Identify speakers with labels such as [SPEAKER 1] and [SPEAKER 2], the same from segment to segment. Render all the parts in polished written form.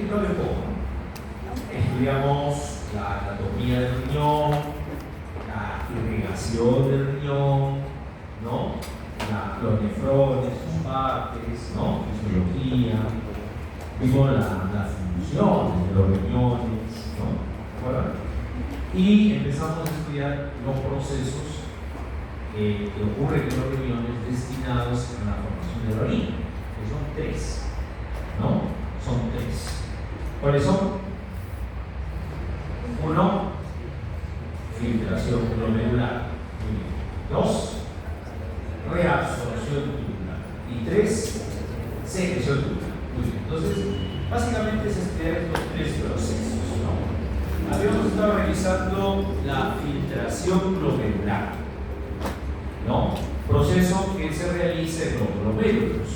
[SPEAKER 1] no le pongo. Estudiamos la anatomía del riñón, la irrigación del riñón, ¿no? Los nefrones, sus partes, ¿no? Fisiología, vimos las funciones de los riñones, ¿no? ¿Verdad? Y empezamos a estudiar los procesos que ocurren en los riñones destinados a la formación de la orina, que son tres, ¿no? Son tres. ¿Cuáles son? Uno, filtración glomerular. Dos, reabsorción tubular. Y tres, secreción tubular. Muy bien. Entonces, básicamente es estudiar estos tres procesos, ¿no? Habíamos estado revisando la filtración glomerular, ¿no? Proceso que se realiza en los glomérulos.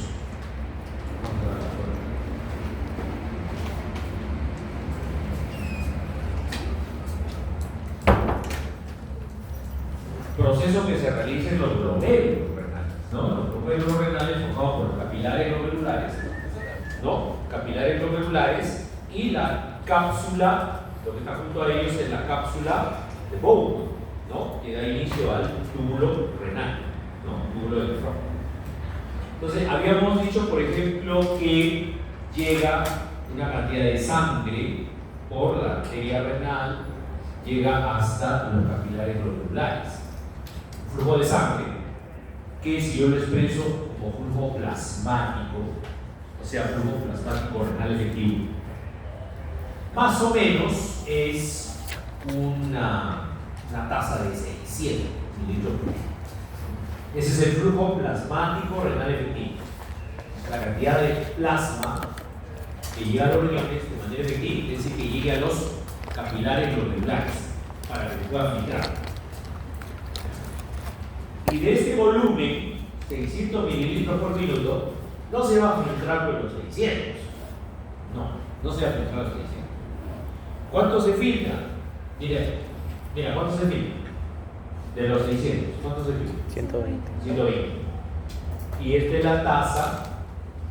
[SPEAKER 1] Proceso que se realiza en los glomérulos renales, ¿no? Los glomérulos renales formados por capilares glomerulares, ¿no? Capilares glomerulares y la cápsula, lo que está junto a ellos es la cápsula de Bowman, ¿no? Que da inicio al túbulo renal, ¿no? Túbulo de Nefron. Entonces, habíamos dicho, por ejemplo, que llega una cantidad de sangre por la arteria renal, llega hasta los capilares glomerulares. Flujo de sangre, que si yo lo expreso como flujo plasmático, o sea, flujo plasmático renal efectivo, más o menos es una tasa de 600 mililitros por litro. Ese es el flujo plasmático renal efectivo, la cantidad de plasma que llega a los riñones de manera efectiva, es decir, que llegue a los capilares glomerulares para que se pueda filtrar. Y de este volumen, 600 mililitros por minuto, no se va a filtrar con los 600. No se va a filtrar los 600. ¿Cuánto se filtra? Mira, ¿cuánto se filtra? De los 600, ¿cuánto se filtra?
[SPEAKER 2] 120.
[SPEAKER 1] 120. Y esta es la tasa,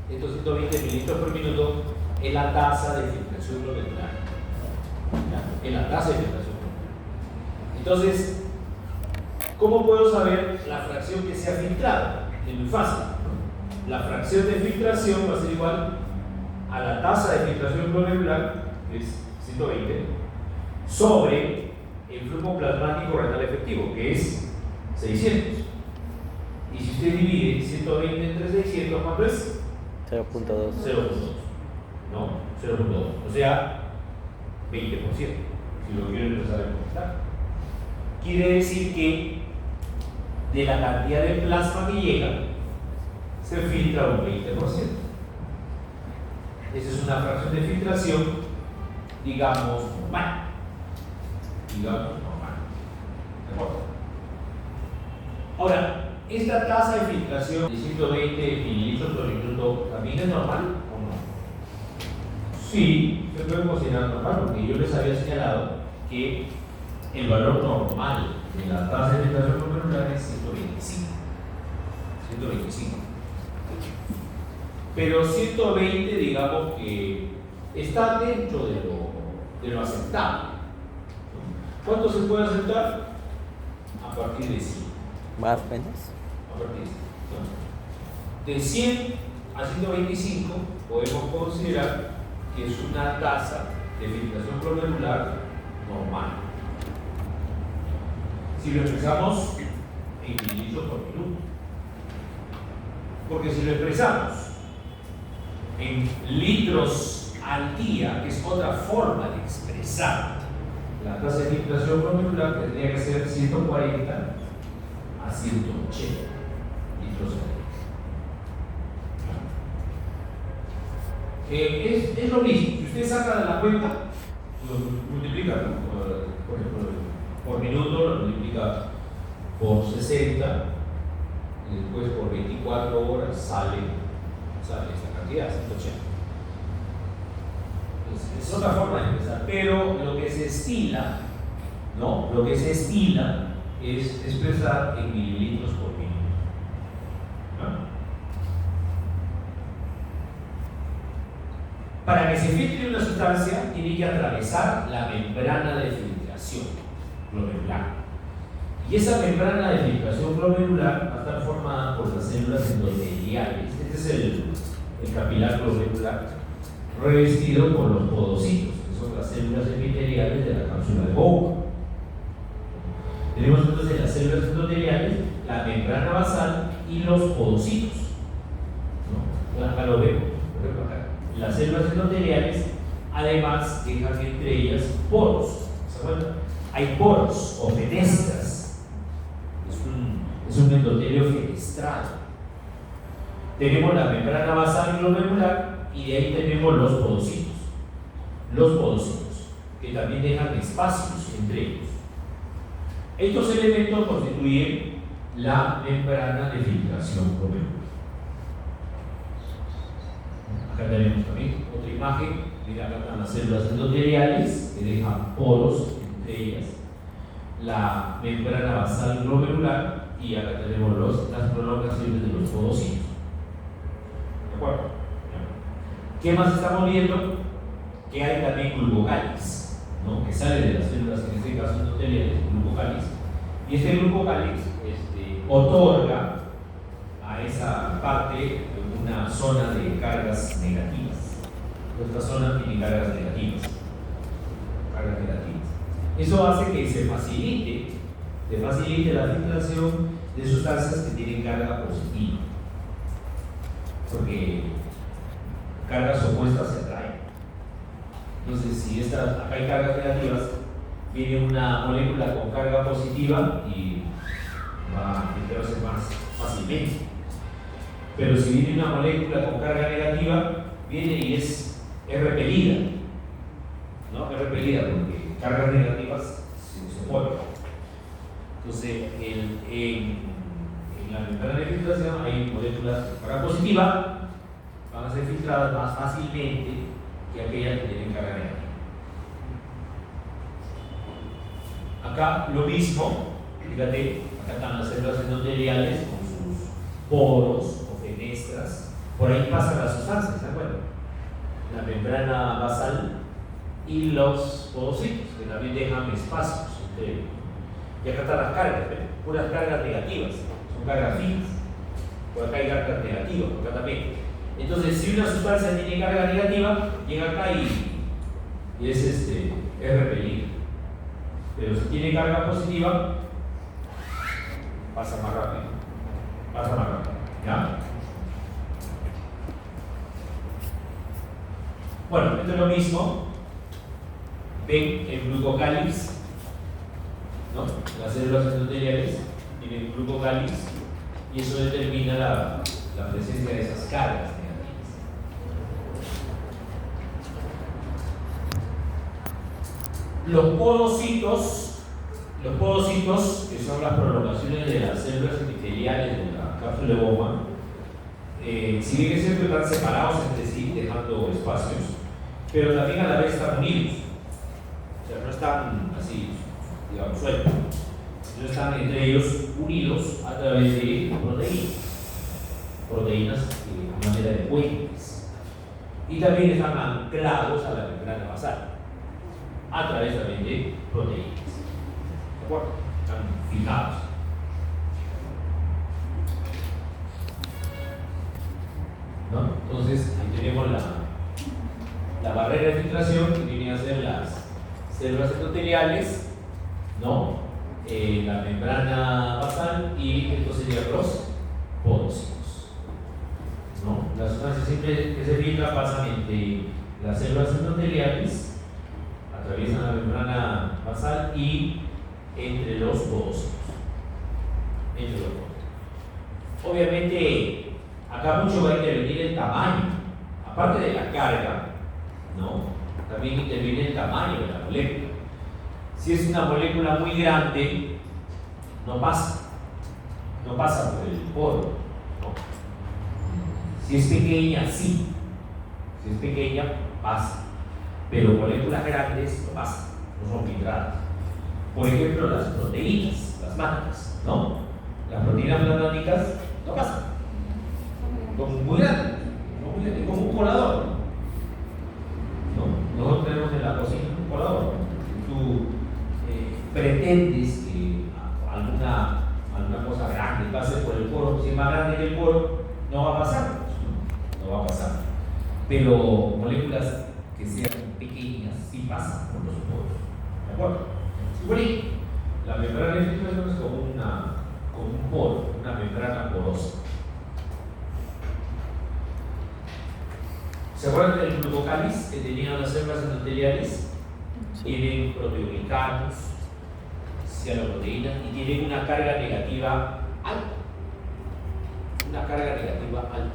[SPEAKER 1] estos 120 mililitros por minuto, es la tasa de filtración glomerular. Es la tasa de filtración glomerular. Entonces, ¿cómo puedo saber la fracción que se ha filtrado? Es muy fácil. La fracción de filtración va a ser igual a la tasa de filtración glomerular, que es 120, sobre el flujo plasmático renal efectivo, que es 600. Y si usted divide 120 entre 600, ¿cuánto es?
[SPEAKER 2] 0.2.
[SPEAKER 1] 0.2. ¿No? 0.2. O sea, 20%. Si lo quiero empezar a contar. Quiere decir que de la cantidad de plasma que llega, se filtra un 20%. Esa es una fracción de filtración, digamos, normal. ¿De acuerdo? Ahora, ¿esta tasa de filtración de 120 mililitros por minuto también es normal o no? Sí, se puede considerar normal, porque yo les había señalado que el valor normal de la tasa de filtración glomerular es 125. Pero 120, digamos que está dentro de lo aceptable. ¿Cuánto se puede aceptar? A partir de 100.
[SPEAKER 2] ¿Más o menos?
[SPEAKER 1] A partir de 100 a 125 podemos considerar que es una tasa de filtración glomerular normal. Si lo expresamos en mililitros por minuto. Porque si lo expresamos en litros al día, que es otra forma de expresar la tasa de filtración glomerular, tendría que ser 140 a 180 litros al día. Es lo mismo. Si usted saca de la cuenta, lo multiplica, por ejemplo, por minuto, lo multiplica por 60 y después por 24 horas sale esta cantidad, 180. Es otra forma de empezar, pero lo que se estila, ¿no? Lo que se estila es expresar en mililitros por minuto, ¿no? Para que se filtre una sustancia, tiene que atravesar la membrana de filtración glomerular. Y esa membrana de filtración glomerular va a estar formada por las células endoteliales. Este es el capilar glomerular, revestido por los podocitos, que son las células epiteliales de la cápsula de Bowman. Tenemos entonces las células endoteliales, la membrana basal y los podocitos. ¿No? Acá lo vemos. Las células endoteliales además dejan entre ellas poros. ¿Se acuerdan? Hay poros o fenestras. Es un endotelio fenestrado. Tenemos la membrana basal glomerular y de ahí tenemos los podocitos. Los podocitos, que también dejan espacios entre ellos. Estos elementos constituyen la membrana de filtración glomerular. Acá tenemos también otra imagen. Mira, acá están las células endoteliales que dejan poros entre ellas, la membrana basal glomerular y acá tenemos las prolongaciones de los podocitos. ¿De acuerdo? ¿Qué más estamos viendo? Que hay también glucocálix, ¿no? Que sale de las células, en este caso endoteliales, glucocálix. Y este glucocálix otorga a esa parte una zona de cargas negativas. Esta zona tiene cargas negativas. Eso hace que se facilite la filtración de sustancias que tienen carga positiva. Porque cargas opuestas se atraen. Entonces, si acá hay cargas negativas, viene una molécula con carga positiva y va a filtrarse más fácilmente. Pero si viene una molécula con carga negativa, viene y es repelida. ¿No? Es repelida porque cargas negativas se oponen. Entonces, en la membrana de filtración hay moléculas con carga positiva, van a ser filtradas más fácilmente que aquellas que tienen carga negativa. Acá lo mismo, fíjate, acá están las células endoteliales con sus poros o fenestras, por ahí pasan las sustancias, ¿se acuerdan? La membrana basal y los podocitos, que también dejan espacios entre ellos. Y acá están las cargas, ¿ven? Puras cargas negativas, son cargas fijas. Por acá hay cargas negativas, por acá también. Entonces, si una sustancia tiene carga negativa, llega acá y es repelida. Pero si tiene carga positiva, pasa más rápido. ¿Ya? Bueno, esto es lo mismo. Ven el glucocálix, ¿no? Las células endoteliales tienen glucocálix y eso determina la presencia de esas cargas negativas. Los podocitos, que son las prolongaciones de las células epiteliales de la cápsula de Bowman, si bien es cierto, están separados entre sí, dejando espacios, pero también a la vez están unidos. O sea, no están así, digamos, sueltos. No están entre ellos unidos a través de proteínas a manera de puentes. Y también están anclados a la membrana basal a través también de proteínas. ¿De acuerdo? Están fijados. ¿No? Entonces, ahí tenemos la barrera de filtración, que viene a ser las células endoteliales, ¿no? La membrana basal y esto serían los podocitos, ¿no? Las sustancias simples que se filtran pasan entre las células endoteliales, atraviesan la membrana basal y entre los podocitos. Obviamente, acá mucho va a intervenir el tamaño, aparte de la carga, ¿no? También interviene el tamaño de la molécula. Si es una molécula muy grande, no pasa por el poro, ¿no? Si es pequeña, sí. Si es pequeña, pasa. Pero moléculas grandes no pasan, no son filtradas. Por ejemplo, las proteínas, las mágicas, ¿no? Las proteínas plasmáticas no pasan. Como muy grandes, como un colador, ¿no? pretendes que alguna cosa grande pase por el poro, si es más grande que el poro, no va a pasar. No va a pasar. Pero moléculas que sean pequeñas sí pasan por los poros. ¿De acuerdo? Igualito. La membrana de filtración es como un poro, una membrana porosa. ¿Se acuerdan del glucocáliz que tenían las células endoteliales? Tienen proteoglicanos, cianoproteínas, y tienen una carga negativa alta. Una carga negativa alta.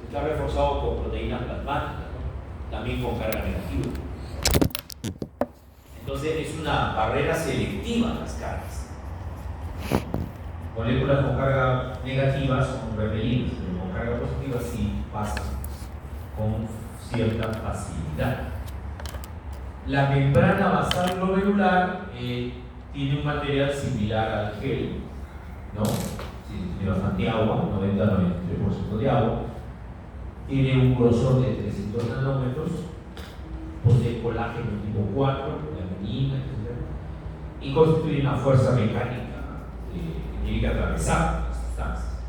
[SPEAKER 1] Está reforzado con proteínas plasmáticas, ¿no? También con carga negativa. Entonces es una barrera selectiva en las cargas. Moléculas con carga negativa son repelibles, pero con carga positiva sí pasan con cierta facilidad. La membrana basal glomerular tiene un material similar al gel, ¿no? Tiene bastante agua, 90-93% de agua, tiene un grosor de 300 nanómetros, posee colágeno tipo 4, melanina, etc. Y constituye una fuerza mecánica que tiene que atravesar las sustancias.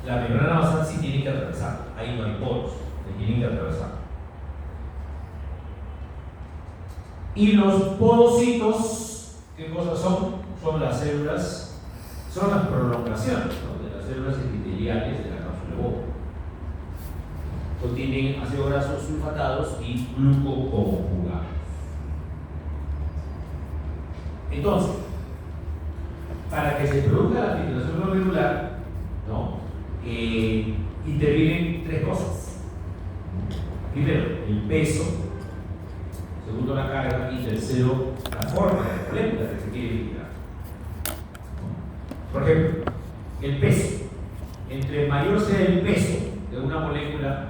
[SPEAKER 1] La membrana basal sí tiene que atravesar, ahí no hay poros, se tienen que atravesar. Y los podocitos, ¿qué cosas son? Son las células, son las prolongaciones, ¿no?, de las células epiteliales de la cápsula de Bowman. Contienen ácidos grasos sulfatados y glucoconjugados. Entonces, para que se produzca la filtración glomerular, ¿no?, intervienen tres cosas. Primero, el peso. Segundo, la carga. Y tercero, la forma de la molécula que se quiere filtrar. Por ejemplo, el peso. Entre mayor sea el peso de una molécula,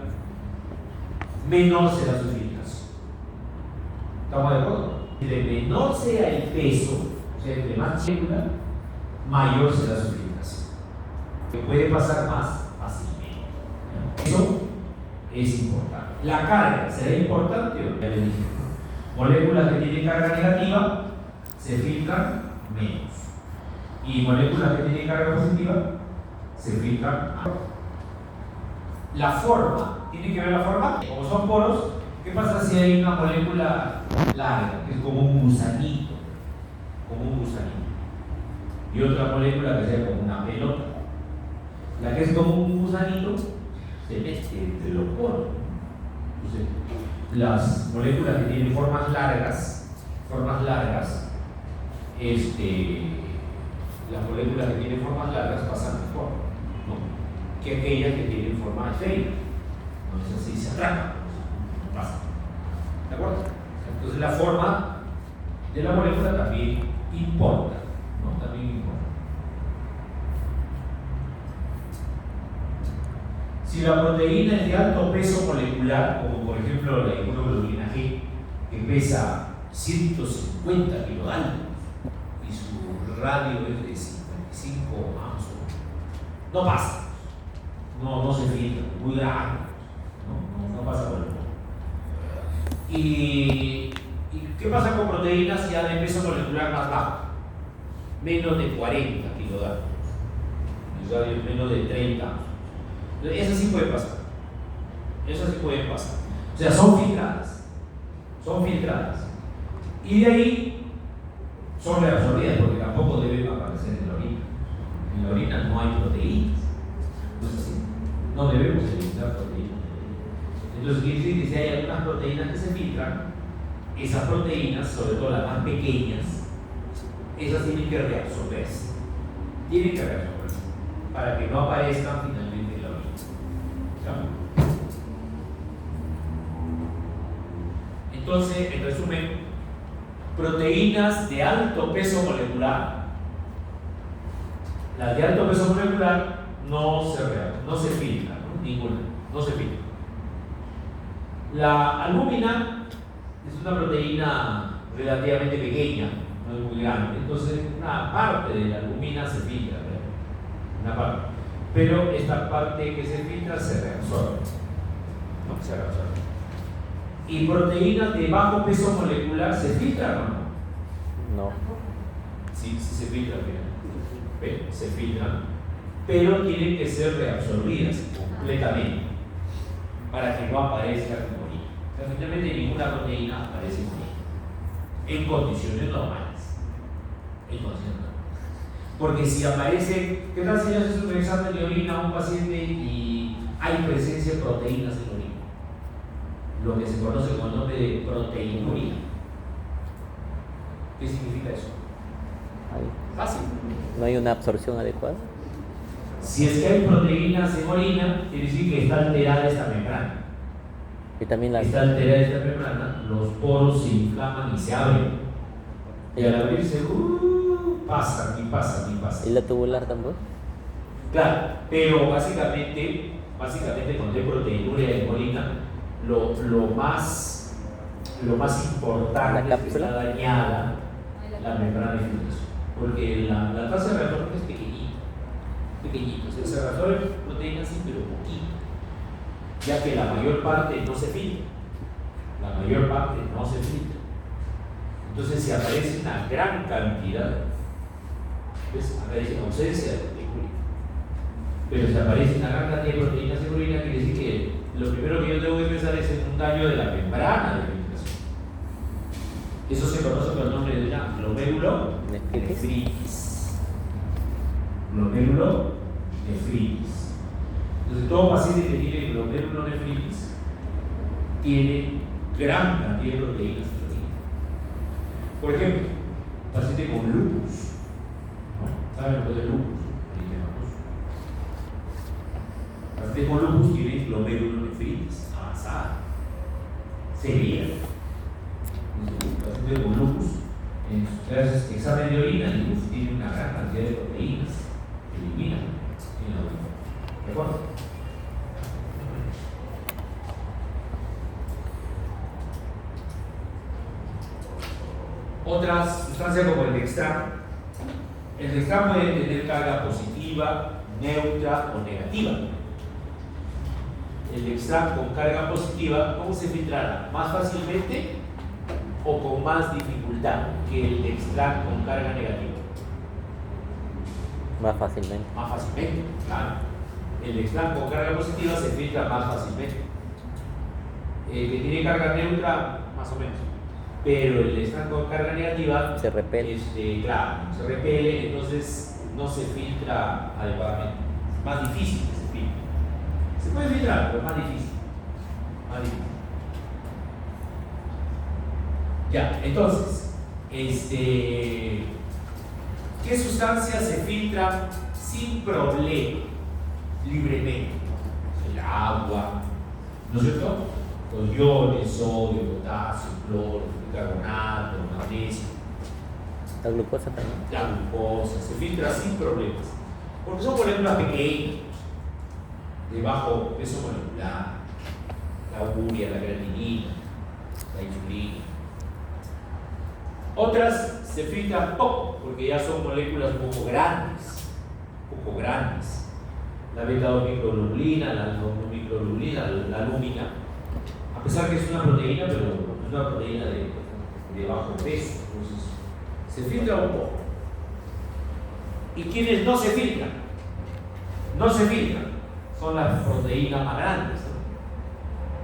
[SPEAKER 1] menor será su filtración. ¿Estamos de acuerdo? Entre menor sea el peso, o sea, entre más molécula, mayor será su filtración. Que puede pasar más fácilmente. Eso es importante. La carga, ¿será importante o no? Moléculas que tienen carga negativa se filtran menos. Y moléculas que tienen carga positiva se filtran más. La forma, ¿tiene que ver la forma? Como son poros, ¿qué pasa si hay una molécula larga, que es como un gusanito? Como un gusanito. Y otra molécula que sea como una pelota. La que es como un gusanito se mete entre los poros. Entonces, las moléculas que tienen formas largas, las moléculas que tienen formas largas pasan mejor, ¿no?, que aquellas que tienen forma esférica. Entonces así se atracan, no pasa. ¿De acuerdo? Entonces la forma de la molécula también importa, ¿no? También importa. Si la proteína es de alto peso molecular, como por ejemplo la inmunoglobulina G, que pesa 150 kilodaltos y su radio es de 55 Amsor, no pasa, no se filtra, muy grande, no pasa por el mundo. ¿Y qué pasa con proteínas ya de peso molecular más bajo? Menos de 40 kilodaltos, el radio es menos de 30 Amsor. Esas sí pueden pasar. O sea, son filtradas. Y de ahí son reabsorbidas, porque tampoco deben aparecer en la orina. En la orina no hay proteínas. No es así. No debemos eliminar proteínas. Entonces, quiere decir que si hay algunas proteínas que se filtran, esas proteínas, sobre todo las más pequeñas, esas tienen que reabsorberse. Para que no aparezcan finalmente en la orina. Entonces, en resumen, proteínas de alto peso molecular, las de alto peso molecular no se filtran, ¿no? Ninguna, no se filtra. La albúmina es una proteína relativamente pequeña, no es muy grande, entonces una parte de la albúmina se filtra, ¿verdad? Una parte. Pero esta parte que se filtra se reabsorbe. No, se reabsorbe. ¿Y proteínas de bajo peso molecular se filtran o no?
[SPEAKER 2] No.
[SPEAKER 1] Sí, sí se filtran, ¿ve? Se filtran, pero tienen que ser reabsorbidas completamente para que no aparezca hemoglobina. O sea, finalmente ninguna proteína aparece en condiciones normales. En condiciones normales. Porque si aparece, ¿qué tal si yo haces un examen de orina a un paciente y hay presencia de proteínas en la orina? Lo que se conoce con el nombre de proteinuria. ¿Qué significa eso? Fácil.
[SPEAKER 2] ¿No hay una absorción adecuada?
[SPEAKER 1] Si es que hay proteínas en orina, quiere decir que está alterada esta membrana.
[SPEAKER 2] Y también la...
[SPEAKER 1] Está alterada esta membrana, los poros se inflaman y se abren. Y al abrirse, pasan y pasan y pasan.
[SPEAKER 2] ¿Y la tubular tampoco?
[SPEAKER 1] Claro, pero básicamente cuando hay proteinuria en orina, lo más importante
[SPEAKER 2] ¿La
[SPEAKER 1] es que está
[SPEAKER 2] cápsula?
[SPEAKER 1] dañada la membrana de filtración. Porque la tasa de reactor es pequeñito. O sea, se reabsorbe proteínas sí, pero poquito. Ya que la mayor parte no se filtra. Entonces, si aparece una gran cantidad, ¿ves? Aparece una ausencia de proteína. Pero si aparece una gran cantidad de proteínas en orina, quiere decir que lo primero que yo tengo que pensar es en un daño de la membrana de filtración. Eso se conoce con el nombre de una glomerulonefritis. Glomerulonefritis. Entonces, todo paciente que tiene glomerulonefritis tiene gran cantidad de proteínas en la orina. Por ejemplo, paciente con lupus. ¿Saben lo que es el lupus? Paciente con lupus tiene glomerulonefritis avanzada, severa. Paciente con lupus, en sus examen de orina, el lupus tiene una gran cantidad de proteínas que eliminan en la orina. ¿De acuerdo? Otras sustancias como el dextrano. El dextrano puede tener carga positiva, neutra o negativa. El dextrano con carga positiva, ¿cómo se filtrará? ¿Más fácilmente o con más dificultad que el dextrano con carga negativa?
[SPEAKER 2] Más fácilmente.
[SPEAKER 1] Más fácilmente, claro. El dextrano con carga positiva se filtra más fácilmente. El que tiene carga neutra, más o menos. Pero el dextrano con carga negativa
[SPEAKER 2] Se repele.
[SPEAKER 1] Claro, se repele, entonces no se filtra adecuadamente. Es más difícil que se filtre. Se puede filtrar, pero es más difícil. Ya, entonces, ¿qué sustancias se filtran sin problema, libremente? El agua, ¿no es cierto? Los iones, sodio, potasio, cloro, bicarbonato, magnesio.
[SPEAKER 2] La glucosa también.
[SPEAKER 1] La glucosa se filtra sin problemas, porque son moléculas pequeñas, de bajo peso molecular, la urea, la creatinina, la insulina. Otras se filtran poco, porque ya son moléculas un poco grandes. La beta-2-microglobulina, la alfa-1-microglobulina, la alúmina, a pesar que es una proteína, pero es una proteína de bajo peso, entonces se filtra un poco. ¿Y quiénes no se filtran? Son las proteínas más grandes, ¿no?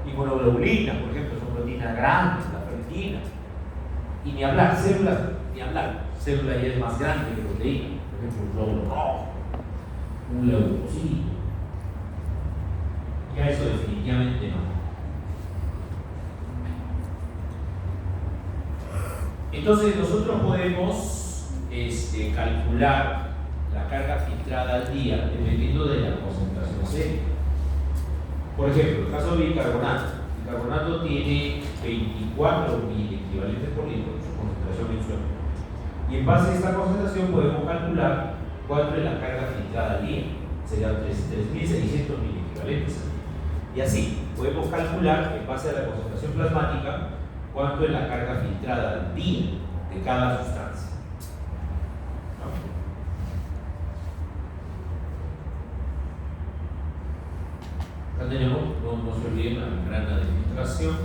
[SPEAKER 1] Inmunoglobulina, por ejemplo, son proteínas grandes, la ferritina. Y ni hablar, células ya es más grande que proteína, por ejemplo, un glóbulo rojo, un leucocito. Ya eso definitivamente no. Entonces nosotros podemos calcular la carga filtrada al día dependiendo de la concentración sérica. Por ejemplo, el caso de bicarbonato. El bicarbonato tiene 24 miliequivalentes por litro, su concentración mensual. Y en base a esta concentración podemos calcular cuánto es la carga filtrada al día. Serían 3.600 miliequivalentes. Y así podemos calcular en base a la concentración plasmática cuánto es la carga filtrada al día de cada sustancia. Acá tenemos, no se olviden, la membrana de filtración.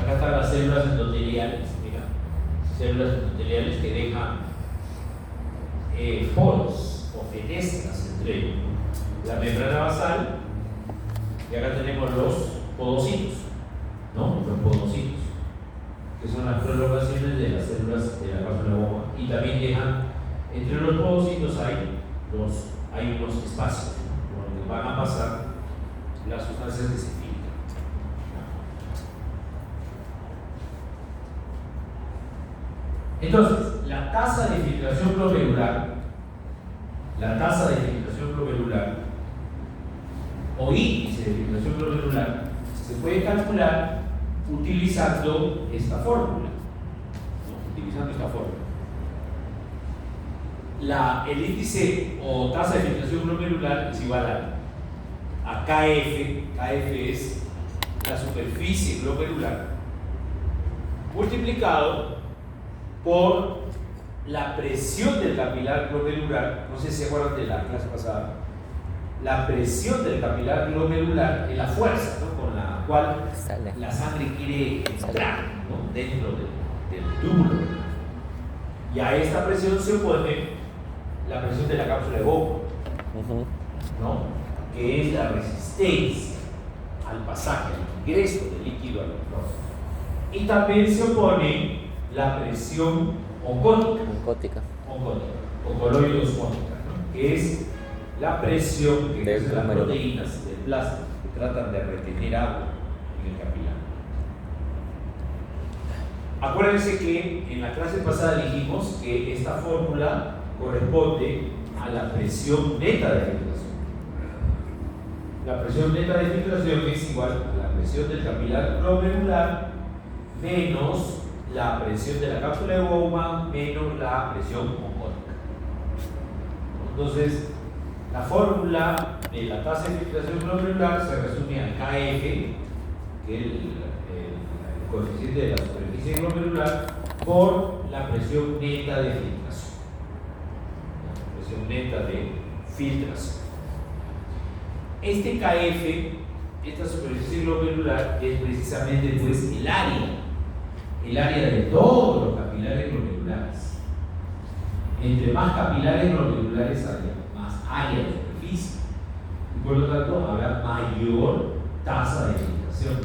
[SPEAKER 1] Acá están las células endoteliales, mira, células endoteliales que dejan poros o fenestras entre ellos. La membrana basal, y acá tenemos los podocitos, ¿no? Los podocitos, que son las prolongaciones de las células de la cápsula bomba, y también dejan, entre los podocitos hay unos espacios, ¿no? Donde van a pasar las sustancias que se filtran. Entonces, la tasa de filtración glomerular o índice de filtración glomerular se puede calcular utilizando esta fórmula. El índice o tasa de filtración glomerular es igual a KF. KF es la superficie glomerular multiplicado por la presión del capilar glomerular. No sé si se acuerdan de la clase pasada. La presión del capilar glomerular es la fuerza, ¿no?, con la cual la sangre quiere entrar, ¿no?, dentro del túbulo. Y a esta presión se opone la presión de la cápsula de bomba, ¿no?, que es la resistencia al pasaje, al ingreso del líquido al nitrógeno. Y también se opone la presión oncótica, oncoloide-osmótica, ¿no?, que es la presión que ejercen las proteínas del plasma que tratan de retener agua en el capilar. Acuérdense que en la clase pasada dijimos que esta fórmula corresponde a la presión neta de filtración. La presión neta de filtración es igual a la presión del capilar glomerular menos la presión de la cápsula de Bowman menos la presión oncótica. Entonces, la fórmula de la tasa de filtración glomerular se resume a KF, que es el coeficiente de la superficie glomerular, por la presión neta de filtración. La presión neta de filtración. Este KF, esta superficie glomerular, es precisamente pues el área de todos los capilares glomerulares. Entre más capilares glomerulares haya, más área de superficie, y por lo tanto habrá mayor tasa de filtración.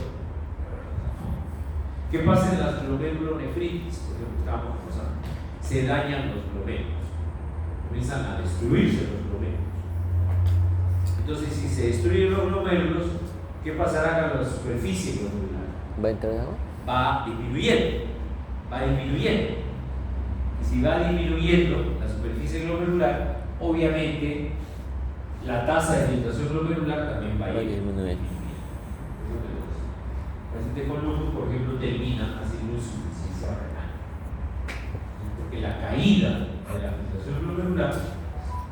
[SPEAKER 1] ¿Qué pasa en las glomerulonefritis? Por ejemplo, estábamos conversando. Se dañan los glomérulos, comienzan a destruirse los glomérulos. Entonces, si se destruyen los glomérulos, ¿qué pasará con la superficie glomerular?
[SPEAKER 2] ¿Va a entrar agua?
[SPEAKER 1] Va disminuyendo. Y si va disminuyendo la superficie glomerular, obviamente la tasa de filtración glomerular también va a ir disminuyendo. Los pacientes con lupus, por ejemplo, terminan haciendo insuficiencia renal, porque la caída de la filtración glomerular,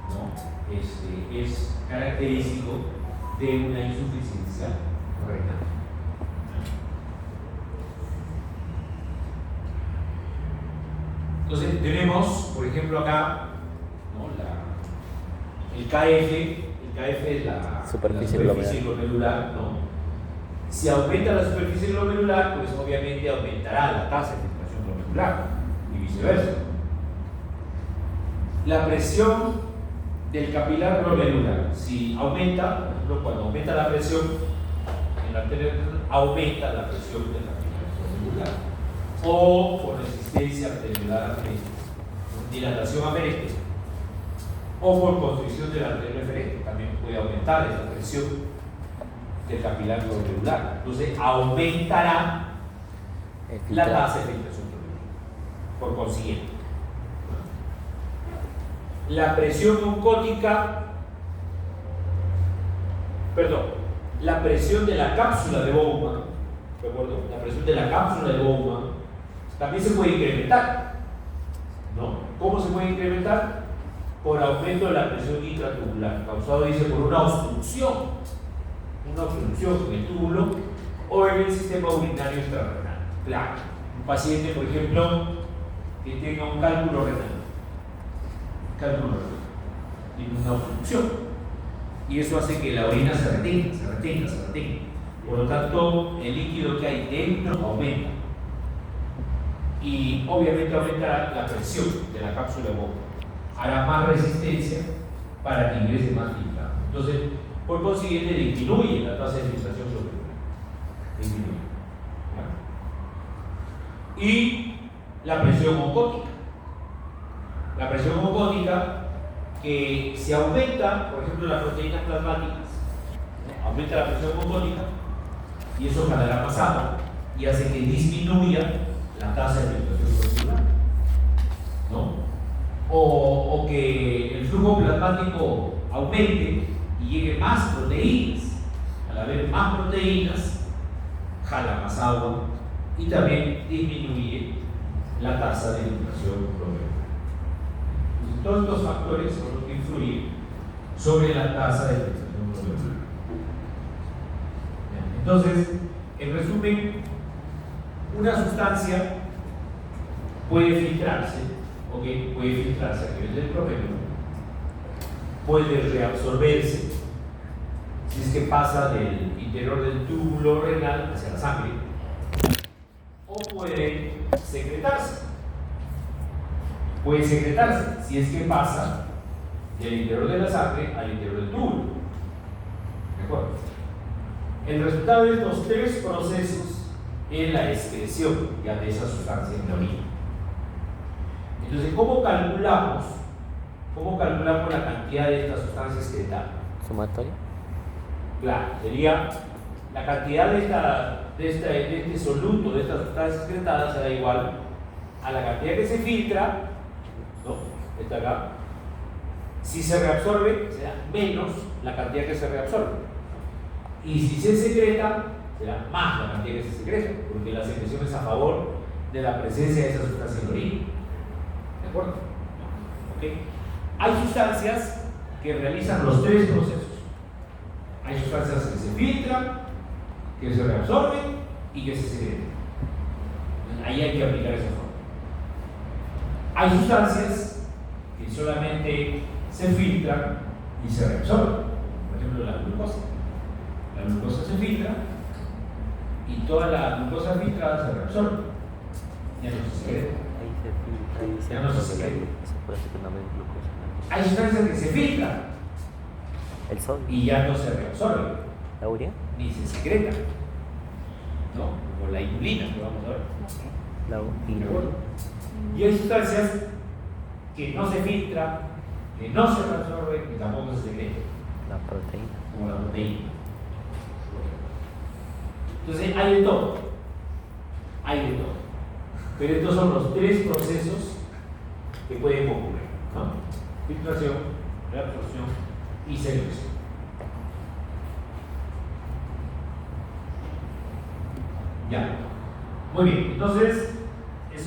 [SPEAKER 1] ¿no?, es característico de una insuficiencia renal. Entonces tenemos, por ejemplo, acá, ¿no?, el KF es la superficie glomerular, ¿no? Si aumenta la superficie glomerular, pues obviamente aumentará la tasa de filtración glomerular y viceversa. La presión del capilar glomerular, si aumenta, por ejemplo, cuando aumenta la presión en la arteria, aumenta la presión del capilar glomerular, o por resistencia arteriolar aferente, por dilatación aferente, o por constricción del arterio eferente, también puede aumentar esa presión del capilar glomerular. Entonces aumentará la tasa de filtración glomerular. Por consiguiente, la presión oncótica, la presión de la cápsula de Bowman, la presión de la cápsula de Bowman también se puede incrementar, ¿no? ¿Cómo se puede incrementar? Por aumento de la presión intratubular, causado, dice, por una obstrucción en el túbulo o en el sistema urinario extrarrenal. Claro, un paciente, por ejemplo, que tenga un cálculo renal, tiene una obstrucción, y eso hace que la orina se retenga. Por lo tanto, el líquido que hay dentro aumenta. y obviamente aumentará la presión de la cápsula boca. Hará más resistencia para que ingrese más filtrado. Entonces, por consiguiente, disminuye la tasa de filtración glomerular. Disminuye. ¿Ya? Y la presión oncótica. La presión oncótica, que se aumenta, por ejemplo, las proteínas plasmáticas, ¿no? Aumenta la presión oncótica y eso generará más agua y hace que disminuya la tasa de filtración glomerular, ¿no? O que el flujo plasmático aumente y llegue más proteínas. Al haber más proteínas, jala más agua y también disminuye la tasa de filtración glomerular. Todos estos factores son los que influyen sobre la tasa de filtración glomerular. Entonces, en resumen, una sustancia puede filtrarse, ¿ok? Puede filtrarse a nivel del glomérulo, puede reabsorberse si es que pasa del interior del túbulo renal hacia la sangre, o puede secretarse. Puede secretarse si es que pasa del interior de la sangre al interior del túbulo. ¿De acuerdo? El resultado de estos tres procesos es la excreción ya de esa sustancia en la orina. Entonces, ¿cómo calculamos la cantidad de esta sustancia excretada?
[SPEAKER 2] ¿Sumatoria?
[SPEAKER 1] Claro, sería la cantidad de este soluto, de esta sustancia excretada, será igual a la cantidad que se filtra, ¿no? Está acá. Si se reabsorbe, será menos la cantidad que se reabsorbe. Y si se secreta, será más la cantidad que se secreta, porque la secreción es a favor de la presencia de esa sustancia en la orina. ¿De acuerdo? ¿Okay? Hay sustancias que realizan los tres procesos. Hay sustancias que se filtran, que se reabsorben y que se secretan. Ahí hay que aplicar esa forma. Hay sustancias que solamente se filtran y se reabsorben. Por ejemplo, la glucosa. La glucosa se filtra y toda la glucosa filtrada se reabsorbe. Ya no se secreta. Ya no se secreta. Hay sustancias que se filtran
[SPEAKER 2] El sol.
[SPEAKER 1] y ya no se reabsorben,
[SPEAKER 2] ¿La urea?
[SPEAKER 1] ni se secretan, ¿no? Como la inulina, que vamos a ver.
[SPEAKER 2] La
[SPEAKER 1] ¿De acuerdo? Y hay sustancias que no se filtran, que no se reabsorben y tampoco se secretan,
[SPEAKER 2] La proteína.
[SPEAKER 1] como la proteína. Entonces hay de todo. Hay de todo. Pero estos son los tres procesos que pueden ocurrir, ¿no? Filtración, reabsorción y secreción. Ya. Muy bien. Entonces,